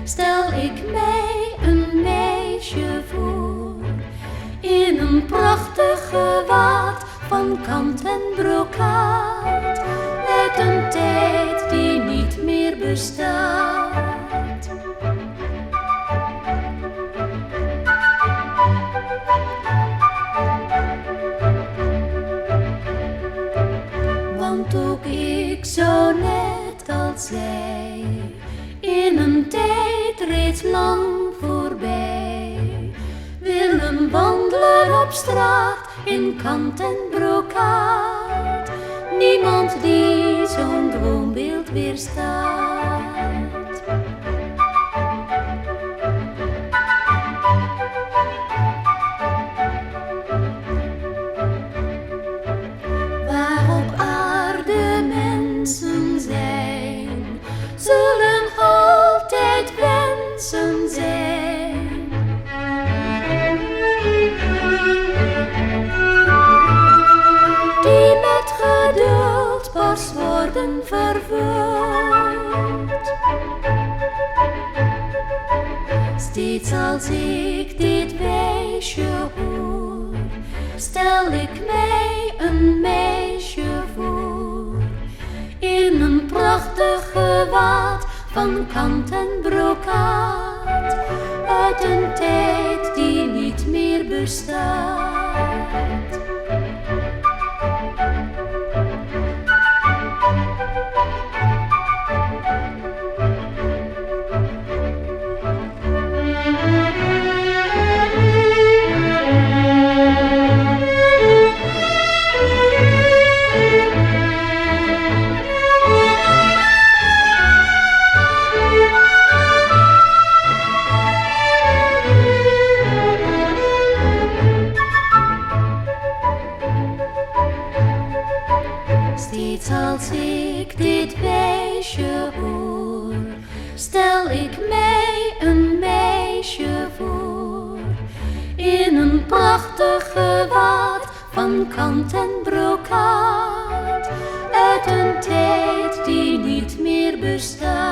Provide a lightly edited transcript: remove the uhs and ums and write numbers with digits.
stel ik mij een meisje voor, in een prachtig gewaad van kant en brokaat, uit een tijd die niet meer bestaat. Want ook ik zou net als zij, in een tijd reeds lang voorbij, willen wandelen op straat in kant en brokaat. Niemand die zo'n droombeeld weerstaat. Waar op aarde mensen zijn, zullen altijd wensen zijn. Die met geduld pas worden vervuld. Steeds als ik dit wijsje hoor, stel ik mij een meisje voor, in een prachtig gewaad van kant en brokaat, uit een tijd die niet meer bestaat. Steeds als ik dit wijsje hoor, stel ik mij een meisje voor, in een prachtig gewaad van kant en brokaat, uit een tijd die niet meer bestaat.